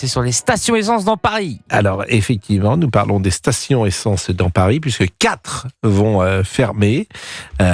C'est sur les stations essence dans Paris. Alors, effectivement, nous parlons des stations essence dans Paris, puisque 4 vont fermer. Non,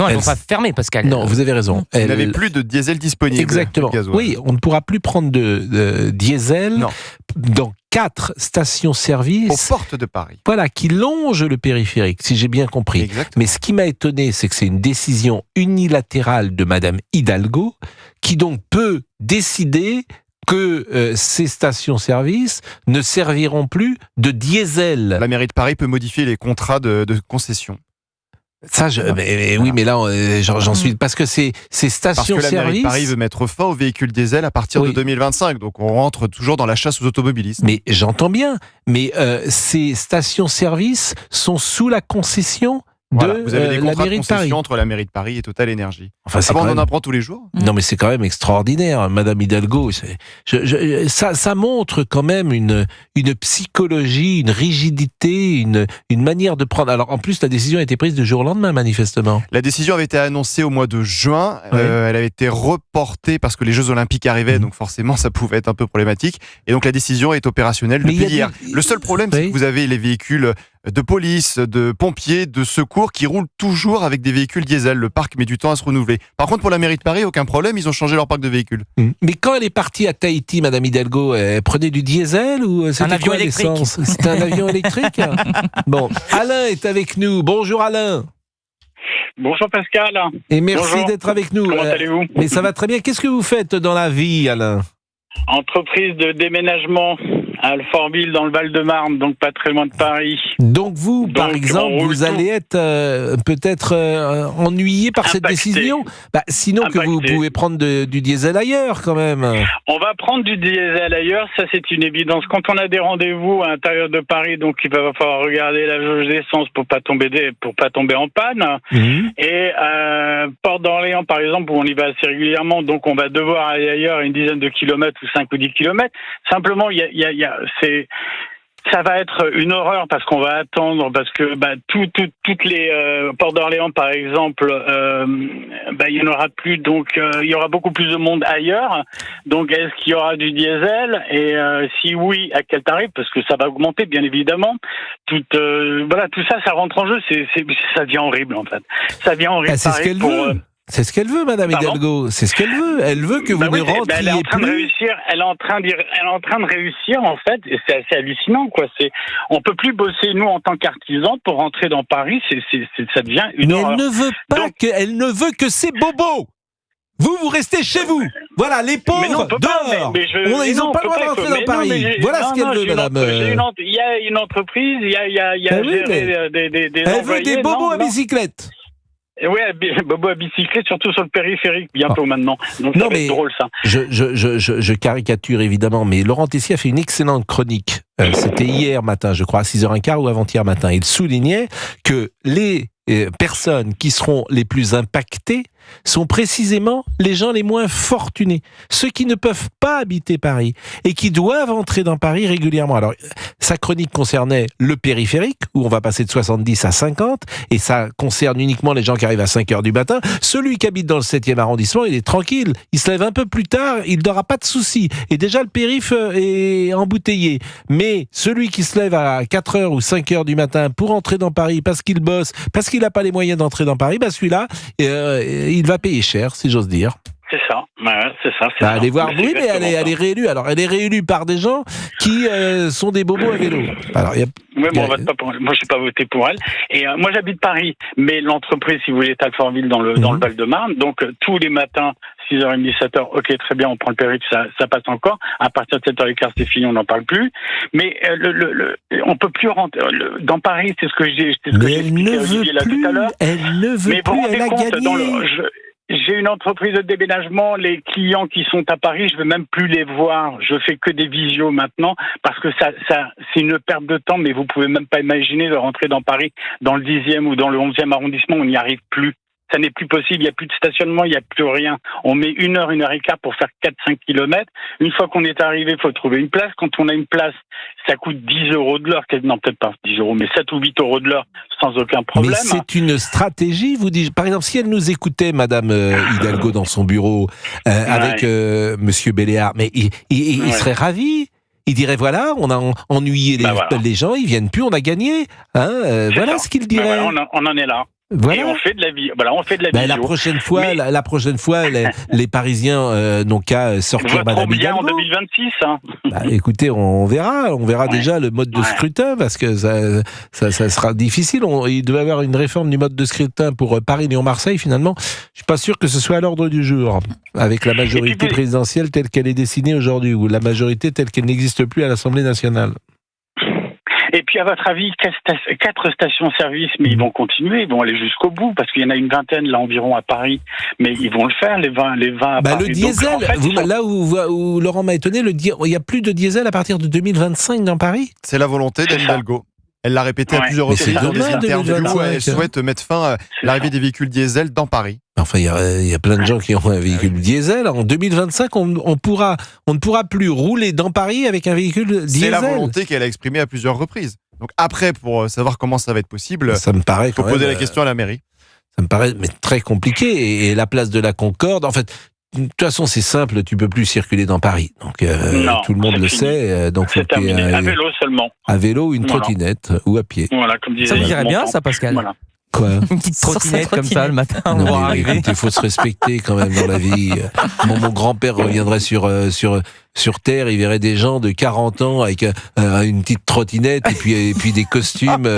elles vont pas fermer, Pascal. Non, vous avez raison. Vous n'avez plus de diesel disponible. Exactement. Oui, on ne pourra plus prendre de diesel dans 4 stations-service. Aux portes de Paris. Voilà, qui longent le périphérique, si j'ai bien compris. Exactement. Mais ce qui m'a étonné, c'est que c'est une décision unilatérale de Madame Hidalgo, qui donc peut décider que ces stations-service ne serviront plus de diesel. La mairie de Paris peut modifier les contrats de concession. Ça, oui, mais là, j'en suis... Parce que ces stations-service... Parce que la mairie de Paris veut mettre fin aux véhicules diesel à partir de 2025. Donc on rentre toujours dans la chasse aux automobilistes. Mais j'entends bien. Mais ces stations-service sont sous la concession de vous avez des la contrats mairie de de Paris. concession entre la mairie de Paris et Total Énergie. Enfin, on en apprend tous les jours. Non, mais c'est quand même extraordinaire, Madame Hidalgo. Ça montre quand même une psychologie, une rigidité, une manière de prendre. Alors, en plus, la décision a été prise du jour au lendemain, manifestement. La décision avait été annoncée au mois de juin. Elle avait été reportée parce que les Jeux Olympiques arrivaient, donc forcément, ça pouvait être un peu problématique. Et donc, la décision est opérationnelle depuis hier. Le seul problème, c'est que vous avez les véhicules de police, de pompiers, de secours qui roulent toujours avec des véhicules diesel. Le parc met du temps à se renouveler. Par contre, pour la mairie de Paris, aucun problème, ils ont changé leur parc de véhicules. Mais quand elle est partie à Tahiti, Madame Hidalgo, elle prenait du diesel ou c'était un avion électrique? C'était un avion électrique. Bon, Alain est avec nous. Bonjour Alain. Bonjour Pascal. Et merci d'être avec nous. Comment allez-vous? Mais ça va très bien. Qu'est-ce que vous faites dans la vie, Alain? Entreprise de déménagement à Alfortville dans le Val-de-Marne, donc pas très loin de Paris. Donc vous, par exemple, vous allez être peut-être ennuyé par cette décision. Sinon que vous pouvez prendre du diesel ailleurs quand même. On va prendre du diesel ailleurs, ça c'est une évidence. Quand on a des rendez-vous à l'intérieur de Paris, donc il va falloir regarder la jauge d'essence pour pas tomber en panne. Et Porte d'Orléans par exemple, où on y va assez régulièrement, donc on va devoir aller ailleurs une dizaine de kilomètres ou 5 ou 10 kilomètres. Simplement, ça va être une horreur parce qu'on va attendre, parce que toutes les Portes d'Orléans par exemple, il y en aura plus, donc il y aura beaucoup plus de monde ailleurs. Donc est-ce qu'il y aura du diesel et si oui, à quel tarif? Parce que ça va augmenter bien évidemment. Tout ça, ça rentre en jeu. Ça devient horrible en fait. Ça devient horrible. C'est ce qu'elle veut. C'est ce qu'elle veut, Madame Hidalgo. C'est ce qu'elle veut. Elle veut que vous ne rentriez elle est en train plus. de réussir. Elle est en train de réussir en fait. Et c'est assez hallucinant, quoi. On peut plus bosser nous en tant qu'artisans pour rentrer dans Paris. Ça devient une horreur. Elle ne veut pas elle ne veut que ces bobos. Vous restez chez vous. Voilà, les pauvres dehors. Ils n'ont pas le droit de rentrer dans Paris. Voilà ce qu'elle veut, madame. Il y a une entreprise, il y a des elle veut des bobos à bicyclette. Oui, bobo à bicyclette, surtout sur le périphérique, bientôt maintenant. Donc ça va être drôle, ça. Je caricature évidemment, mais Laurent Tessier a fait une excellente chronique. C'était hier matin, je crois, à 6h15 ou avant-hier matin. Il soulignait que les personnes qui seront les plus impactées sont précisément les gens les moins fortunés, ceux qui ne peuvent pas habiter Paris et qui doivent entrer dans Paris régulièrement. Alors, sa chronique concernait le périphérique, où on va passer de 70 à 50, et ça concerne uniquement les gens qui arrivent à 5h du matin. Celui qui habite dans le 7e arrondissement, il est tranquille, il se lève un peu plus tard, il n'aura pas de soucis. Et déjà, le périph' est embouteillé. Mais celui qui se lève à 4h ou 5h du matin pour entrer dans Paris, parce qu'il bosse, parce qu'il n'a pas les moyens d'entrer dans Paris, celui-là, il va payer cher, si j'ose dire. C'est ça, c'est ça. Allez voir, oui, mais elle est réélue. Alors, elle est réélue par des gens qui sont des bobos à vélo. Alors, moi, je suis pas voté pour elle. Et moi, j'habite Paris, mais l'entreprise, si vous voulez, est à Alfortville dans le Val-de-Marne. Donc, tous les matins, 6h30, 7h, ok, très bien, on prend le périph', ça passe encore. À partir de 7h15, c'est fini, on n'en parle plus. Mais on peut plus rentrer. Dans Paris, c'est ce que j'ai expliqué à Olivier là tout à l'heure. Elle ne veut plus, elle a gagné. J'ai une entreprise de déménagement, les clients qui sont à Paris, je veux même plus les voir. Je fais que des visios maintenant parce que ça c'est une perte de temps, mais vous pouvez même pas imaginer de rentrer dans Paris, dans le 10e ou dans le 11e arrondissement, on n'y arrive plus. ça n'est plus possible, il n'y a plus de stationnement, il n'y a plus rien. On met 1 heure, 1 heure et quart pour faire 4-5 kilomètres. Une fois qu'on est arrivé, il faut trouver une place. Quand on a une place, ça coûte 10 € de l'heure. Non, peut-être pas 10 €, mais 7 ou 8 € de l'heure sans aucun problème. Mais c'est une stratégie, vous dites. Par exemple, si elle nous écoutait, Madame Hidalgo, dans son bureau, avec Monsieur Béléard, mais il serait ravi. Il dirait voilà, on a ennuyé les gens, ils viennent plus, on a gagné. Voilà ce qu'il dirait. Voilà, on en est là. Voilà. Et on fait de la vie. Voilà, on fait de la visio. La prochaine fois, les Parisiens n'ont qu'à sortir Madame Hidalgo. En 2026. Hein. Écoutez, on verra déjà le mode de scrutin parce que ça sera difficile. Il devait y avoir une réforme du mode de scrutin pour Paris, Lyon, Marseille. Finalement, je suis pas sûr que ce soit à l'ordre du jour avec la majorité présidentielle telle qu'elle est dessinée aujourd'hui ou la majorité telle qu'elle n'existe plus à l'Assemblée nationale. Et puis, à votre avis, 4 stations-service, mais ils vont continuer, ils vont aller jusqu'au bout, parce qu'il y en a une vingtaine, là, environ, à Paris, mais ils vont le faire, les 20 à Paris. Le diesel, donc, en fait, là où Laurent m'a étonné, il n'y a plus de diesel à partir de 2025 dans Paris ? C'est la volonté d'Anne Hidalgo. Elle l'a répété à plusieurs reprises dans des interviews. Elle souhaite mettre fin à l'arrivée des véhicules diesel dans Paris. Enfin, il y a plein de gens qui ont un véhicule diesel. En 2025, on ne pourra plus rouler dans Paris avec un véhicule diesel. C'est la volonté qu'elle a exprimée à plusieurs reprises. Donc après, pour savoir comment ça va être possible, ça me paraît il faut poser la question à la mairie. Ça me paraît très compliqué. Et la place de la Concorde, en fait, de toute façon, c'est simple, tu peux plus circuler dans Paris. Donc tout le monde le sait. Donc c'est terminé. À vélo seulement. À vélo, une trottinette ou à pied. Voilà, comme disait. Ça vous dirait bien, ça, Pascal. Quoi ? Une petite trottinette comme ça le matin. Il faut se respecter quand même dans la vie. Mon grand-père reviendrait sur Terre, il verrait des gens de 40 ans avec une petite trottinette et puis des costumes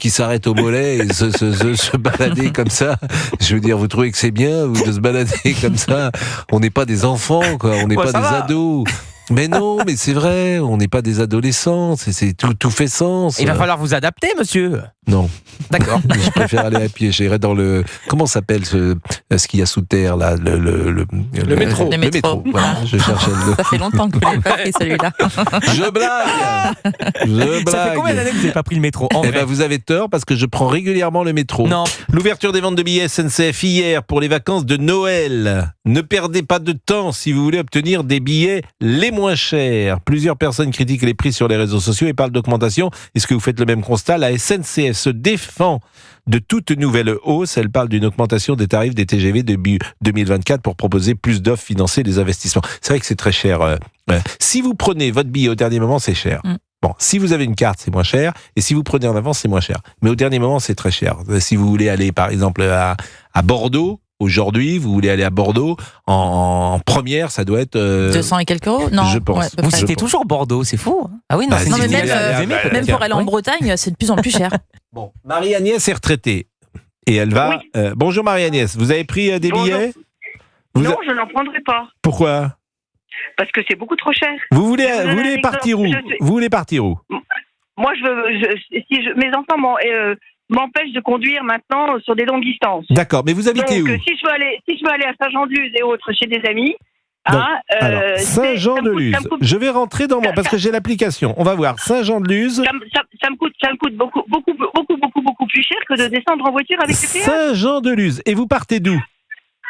qui s'arrêtent au mollet et se balader comme ça. Je veux dire, vous trouvez que c'est bien de se balader comme ça ? On n'est pas des enfants, quoi. On n'est pas des ados. Mais non, mais c'est vrai, on n'est pas des adolescents, tout fait sens. Il va falloir vous adapter, monsieur. Non. D'accord. Je préfère aller à pied, j'irai dans le... Comment s'appelle ce qu'il y a sous terre, là, le métro. Le métro. Voilà, je cherchais le... Ça fait longtemps que vous n'avez pas pris celui-là. Je blague. Ça fait combien d'années que vous n'avez pas pris le métro ? Vous avez tort, parce que je prends régulièrement le métro. Non. L'ouverture des ventes de billets SNCF hier pour les vacances de Noël. Ne perdez pas de temps si vous voulez obtenir des billets les moins chers. Plusieurs personnes critiquent les prix sur les réseaux sociaux et parlent d'augmentation. Est-ce que vous faites le même constat ? La SNCF se défend de toute nouvelle hausse. Elle parle d'une augmentation des tarifs des TGV début 2024 pour proposer plus d'offres, financer les investissements. C'est vrai que c'est très cher. Si vous prenez votre billet au dernier moment, c'est cher. Bon, si vous avez une carte, c'est moins cher. Et si vous prenez en avance, c'est moins cher. Mais au dernier moment, c'est très cher. Si vous voulez aller, par exemple, à Bordeaux, aujourd'hui, vous voulez aller à Bordeaux, en première, ça doit être... 200 et quelques euros ? Non. Je pense. Vous citez toujours Bordeaux, c'est fou. Ah oui, non, non mais même pour aller en Bretagne, c'est de plus en plus cher. Bon, Marie-Agnès est retraitée. Et elle va... bonjour Marie-Agnès, vous avez pris des billets ? Non, je n'en prendrai pas. Pourquoi ? Parce que c'est beaucoup trop cher. Vous voulez partir où ? Vous voulez partir où ? Moi, mes enfants m'empêchent de conduire maintenant sur des longues distances. D'accord, mais vous habitez où ? Si je veux aller à Saint-Jean-de-Luz et autres chez des amis... alors, Saint-Jean-de-Luz, je vais rentrer dans parce que j'ai l'application. On va voir, Saint-Jean-de-Luz... Ça me coûte beaucoup plus cher que de descendre en voiture avec le péage. Saint-Jean-de-Luz. Et vous partez d'où ?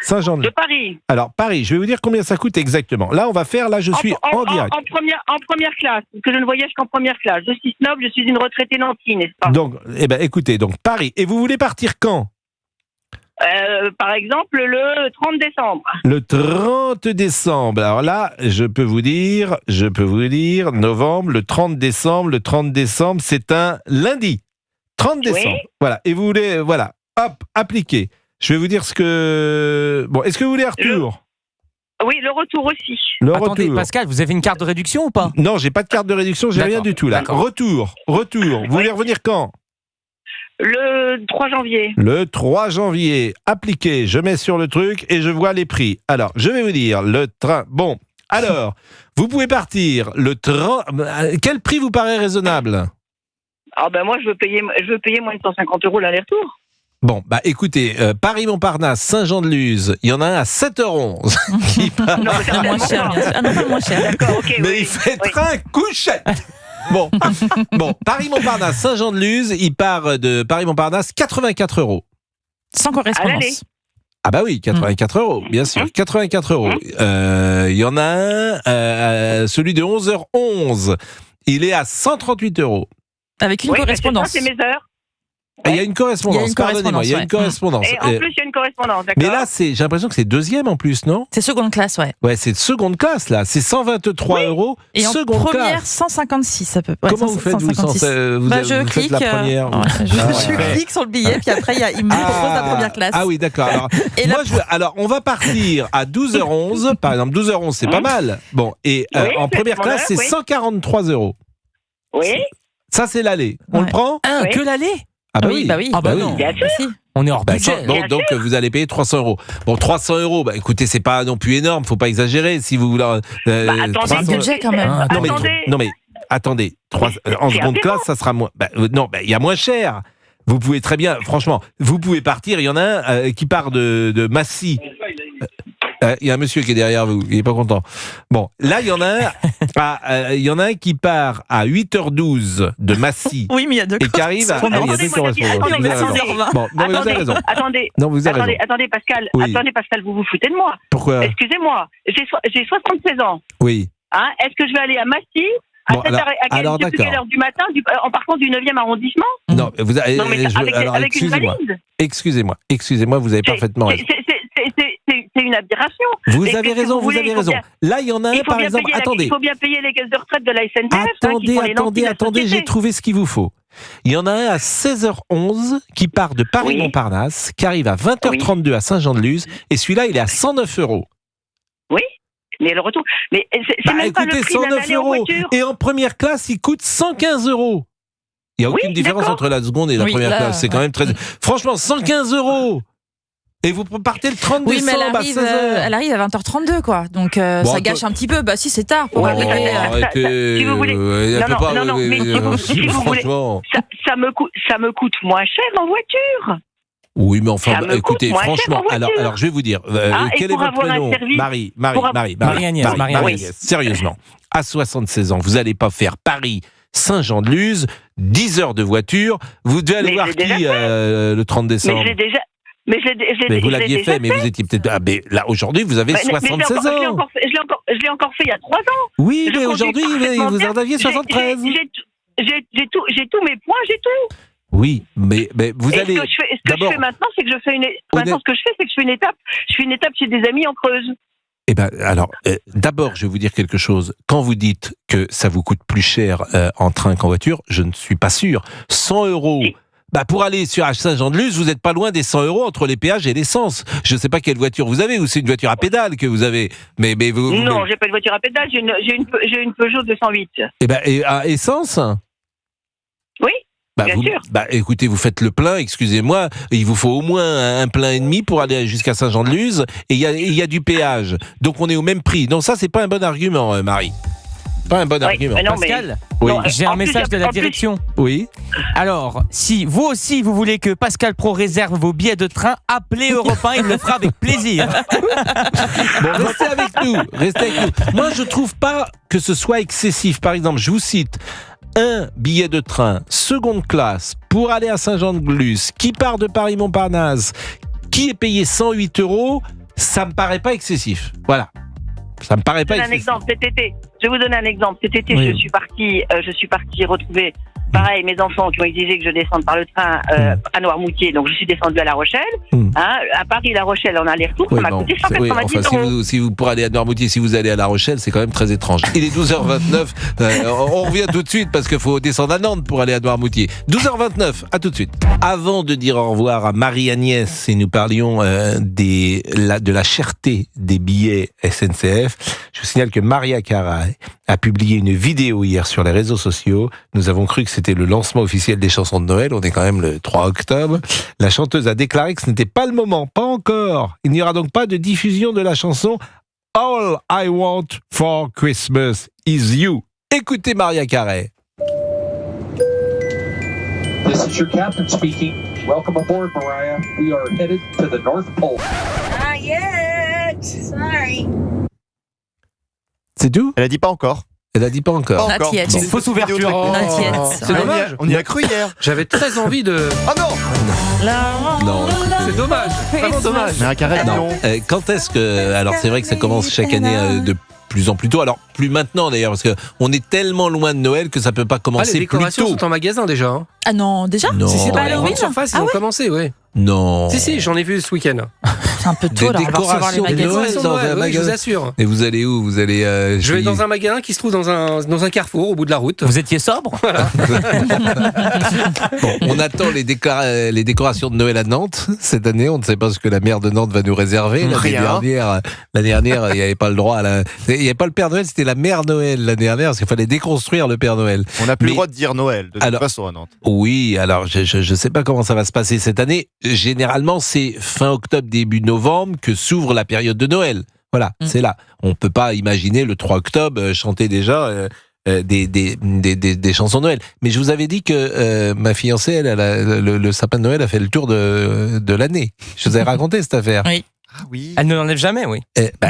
Saint-Jean-de-Luz. De Paris. Alors, Paris, je vais vous dire combien ça coûte exactement. Là, je suis en direct. En première classe, parce que je ne voyage qu'en première classe. Je suis snob, je suis une retraitée nantie, n'est-ce pas ? Donc, écoutez, Paris. Et vous voulez partir quand ? Par exemple, le 30 décembre. Le 30 décembre. Alors là, je peux vous dire, novembre, le 30 décembre, c'est un lundi. 30 décembre. Oui. Voilà. Et vous voulez, hop, appliquer. Je vais vous dire ce que... Bon, est-ce que vous voulez retour ? Oui, le retour aussi. Attendez, Pascal, vous avez une carte de réduction ou pas ? Non, j'ai pas de carte de réduction, j'ai rien du tout là. D'accord. Retour. Vous voulez revenir quand ? Le 3 janvier. Le 3 janvier. Appliqué, je mets sur le truc et je vois les prix. Alors, je vais vous dire, le train... Bon, alors, vous pouvez partir le train... Quel prix vous paraît raisonnable ? Moi, je veux payer moins de 150 € l'aller-retour. Bon, écoutez, Paris-Montparnasse, Saint-Jean-de-Luz, il y en a un à 7h11 qui part. Non, c'est pas moins cher, bien sûr. Ah non, pas moins cher. D'accord, ok. Mais il fait train couchette. Bon, Paris-Montparnasse, Saint-Jean-de-Luz, il part de Paris-Montparnasse 84 €. Sans correspondance. Ah bah oui, 84 €, bien sûr. 84 €. Il y en a un, celui de 11h11. Il est à 138 €. Avec une correspondance. C'est mes heures. Il y a une correspondance, pardonnez-moi, il y a une correspondance. Et en plus, il y a une correspondance, d'accord. Mais là, j'ai l'impression que c'est deuxième en plus, non ? C'est seconde classe, ouais. Ouais, c'est seconde classe, là. C'est 123 €, Et en seconde première, classe. 156, à peu près. Comment vous faites, vous, je clique, faites la première je clique sur le billet, puis après, il me propose la première classe. Ah oui, d'accord. Alors, on va partir à 12h11. Par exemple, 12h11, c'est pas mal. Bon, et en première classe, c'est 143 €. Oui. Ça, c'est l'aller. On le prend ? Que l'aller ? Ah bah oui. Ah bah non. Bien sûr. On est hors budget. Donc vous allez payer 300 €. Bon, 300 €, bah écoutez, c'est pas non plus énorme, faut pas exagérer. Si vous voulez. Attendez, le budget quand même. Non mais attendez, en seconde classe, ça sera moins. Il y a moins cher. Vous pouvez très bien, franchement, vous pouvez partir. Il y en a un qui part de Massy. Il y a un monsieur qui est derrière vous, il est pas content. Bon, là il y en a un qui part à 8h12 de Massy. Oui, mais il y a deux et qui arrive à... il y a deux correspondances. Bon, non, mais vous avez raison. Attendez, Pascal. Oui. Attendez, Pascal, vous vous foutez de moi. Pourquoi ? Excusez-moi, j'ai 76 ans. Oui. Hein, est-ce que je vais aller à Massy depuis quelle heure du matin, en partant du 9e arrondissement ? Non, vous avez... Non, mais avec une valise. Excusez-moi, vous avez parfaitement raison. C'est une aberration. Vous avez raison. Là, il y en a un, par exemple... Attendez. Il faut bien payer les caisses de retraite de la SNCF. Attendez, j'ai trouvé ce qu'il vous faut. Il y en a un à 16h11 qui part de Paris-Montparnasse, qui arrive à 20h32 à Saint-Jean-de-Luz, et celui-là, il est à 109 €. Oui, mais le retour... Mais c'est même pas le prix d'un aller en voiture. Et en première classe, il coûte 115 €. Il n'y a aucune différence entre la seconde et la première classe. C'est quand même très... Franchement, 115 €. Et vous partez le 30 décembre à 16h. Elle arrive à 20h32, quoi. Donc, ça gâche un petit peu. Bah, si, c'est tard pour arriver. Si vous voulez. Non, mais si vous voulez. Ça me coûte moins cher en voiture. Oui, mais enfin, écoutez, franchement, alors, je vais vous dire, quel est votre prénom ? Marie-Agnès, sérieusement, à 76 ans, vous n'allez pas faire Paris-Saint-Jean-de-Luz, 10 heures de voiture, vous devez aller voir qui le 30 décembre ? Mais vous l'aviez fait, mais vous étiez peut-être... Ah, mais là, aujourd'hui, vous avez 76 ans. Je l'ai encore fait il y a 3 ans. Oui, mais aujourd'hui, vous en aviez 73. J'ai tous mes points, j'ai tout. Oui, mais vous allez... Ce que je fais maintenant, c'est que je fais une... Maintenant, ce que je fais, c'est que je fais une étape. Je fais une étape chez des amis en Creuse. Eh bien, alors, d'abord, je vais vous dire quelque chose. Quand vous dites que ça vous coûte plus cher en train qu'en voiture, je ne suis pas sûr. 100 €... Bah pour aller sur Saint-Jean-de-Luz, vous n'êtes pas loin des 100 € entre les péages et l'essence. Je ne sais pas quelle voiture vous avez, ou c'est une voiture à pédale que vous avez. Mais vous... Non, j'ai pas de voiture à pédale, j'ai une Peugeot 208. Et à essence ? Oui, bien sûr. Bah écoutez, vous faites le plein, excusez-moi, il vous faut au moins un plein et demi pour aller jusqu'à Saint-Jean-de-Luz, et il y a du péage. Donc on est au même prix. Donc ça, c'est pas un bon argument, Marie. Pas un bon argument. Non, Pascal, j'ai un message de la direction. Oui. Alors, si vous aussi vous voulez que Pascal Pro réserve vos billets de train, appelez Europe 1, il le fera avec plaisir. Bon, restez avec nous. Moi, je trouve pas que ce soit excessif. Par exemple, je vous cite un billet de train seconde classe pour aller à Saint-Jean-de-Luz qui part de Paris-Montparnasse, qui est payé 108 €. Ça me paraît pas excessif. Voilà. Ça me paraît pas excessif. Je vais vous donner un exemple. Cet été, je suis partie retrouver, pareil, mes enfants qui ont exigé que je descende par le train à Noirmoutier. Donc, je suis descendue à La Rochelle. À Paris, La Rochelle, en aller-retour, ça m'a coûté 190 €. Si vous pour aller à Noirmoutier, si vous allez à La Rochelle, c'est quand même très étrange. Il est 12h29. On revient tout de suite parce qu'il faut descendre à Nantes pour aller à Noirmoutier. 12h29. À tout de suite. Avant de dire au revoir à Marie-Agnès et nous parlions de la cherté des billets SNCF, je vous signale que Maria Carey a publié une vidéo hier sur les réseaux sociaux. Nous avons cru que c'était le lancement officiel des chansons de Noël. On est quand même le 3 octobre. La chanteuse a déclaré que ce n'était pas le moment, pas encore. Il n'y aura donc pas de diffusion de la chanson All I Want for Christmas is You. Écoutez Maria Carey. This is your captain speaking. Welcome aboard, Mariah. We are headed to the North Pole. Not yet. Sorry. C'est tout ? Elle a dit pas encore. Elle a dit pas encore. Pas encore. Not yet. C'est une Fausse ouverture. vidéo très Not yet. C'est dommage. On y a cru hier. J'avais très envie de. Oh non. Non, C'est dommage. Vraiment dommage. Mais un carré de non. lion. Quand est-ce que... Alors c'est vrai que ça commence chaque année de plus en plus tôt. Alors plus maintenant d'ailleurs, parce qu'on est tellement loin de Noël que ça peut pas Ah, les commencer plus décorations tôt. sont en magasin déjà. Hein. Ah non, déjà Non. Si, C'est dans pas les Halloween grandes surfaces, ils Ah ont ouais commencé, ouais. Non. Si, j'en ai vu ce week-end. C'est un peu Des tôt, là, on va recevoir les décorations de magasins. Noël dans un Ouais, je vous magasin. assure. Et vous allez où? Vous allez... Je vais dans un magasin qui se trouve dans un carrefour au bout de la route. Vous étiez sobre? Bon, on attend les décorations de Noël à Nantes cette année. On ne sait pas ce que la maire de Nantes va nous réserver. L'année dernière, il n'y avait pas le droit il n'y avait pas le Père Noël, c'était la mère Noël l'année dernière parce qu'il fallait déconstruire le Père Noël. On n'a plus Mais- le droit de dire Noël, de toute Alors- façon à Nantes. Oui, alors je sais pas comment ça va se passer cette année. Généralement, c'est fin octobre, début novembre que s'ouvre la période de Noël. Voilà, c'est là. On peut pas imaginer le 3 octobre chanter déjà des chansons de Noël. Mais je vous avais dit que ma fiancée, le sapin de Noël a fait le tour de l'année. Je vous avais raconté cette affaire. Oui. Ah oui. Elle ne l'enlève jamais, oui.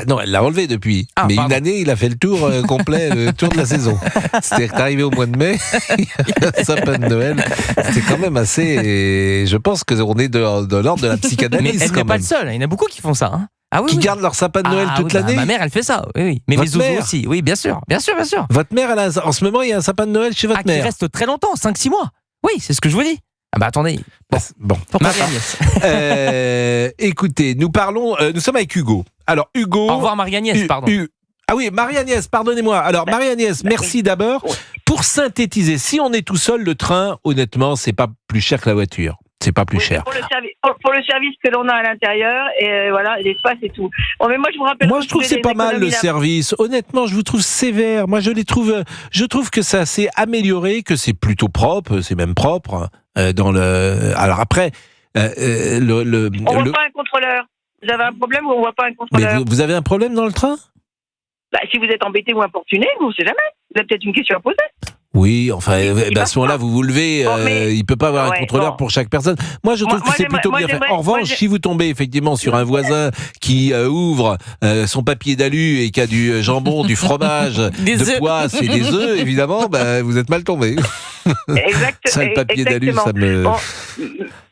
Non, elle l'a enlevé depuis. Ah, mais pardon. une année, il a fait le tour complet, le tour de la saison. C'est-à-dire que t'es arrivé au mois de mai, il y a un sapin de Noël. C'était quand même assez... Et je pense qu'on est de l'ordre de la Mais psychanalyse elle quand n'est pas même. le seul. Il y en a beaucoup qui font ça. Hein. Ah oui, Qui oui. gardent leur sapin de Noël Ah toute oui, bah, l'année. ma mère, elle fait ça. Oui, oui. Mais Votre mes zouzous mère aussi. Oui, bien sûr. Bien sûr, bien sûr. Votre mère, en ce moment, il y a un sapin de Noël chez votre Qui mère. reste très longtemps, 5-6 mois. Oui, c'est ce que je vous dis. Ah bah attendez. Bon. Pourquoi Marie-Agnès. pas Écoutez, nous sommes avec Hugo. Alors, Hugo... Au revoir Marie-Agnès, pardon. Ah oui, Marie-Agnès, pardonnez-moi. Alors, Marie-Agnès, merci d'abord. Pour synthétiser, si on est tout seul, le train, honnêtement, c'est pas plus cher que la voiture. C'est pas plus Oui, cher. pour le service que l'on a à l'intérieur, et voilà, l'espace et tout. Bon, mais moi, je vous rappelle. Moi, je trouve que c'est pas mal le service. Honnêtement, je vous trouve sévère. Moi, je trouve que ça s'est amélioré, que c'est plutôt propre, c'est même propre. Alors après, On voit pas un contrôleur. Vous avez un problème ou on voit pas un mais contrôleur? vous avez un problème dans le train? Bah, si vous êtes embêté ou importuné, vous ne savez jamais. Vous avez peut-être une question à poser. Oui, enfin, à ce moment-là, vous levez, Bon, mais- il peut pas avoir un contrôleur pour chaque personne. Moi, je trouve que c'est plutôt bien fait. En revanche, si vous tombez effectivement sur un voisin qui ouvre son papier d'alu et qui a du jambon, du fromage, de poisse et des œufs, évidemment, vous êtes mal tombé. Ça, le papier d'alu, ça me... Bon,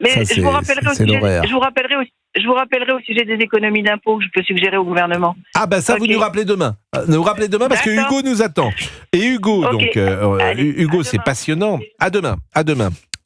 mais Ça, je vous rappellerai c'est l'horaire. je vous rappellerai au sujet des économies d'impôts que je peux suggérer au gouvernement. Ah ça, vous Ok. nous rappelez demain. Nous rappelez demain parce que D'accord. Hugo nous attend. Et Hugo, Ok. donc, Allez, Hugo, à c'est demain. passionnant. À demain.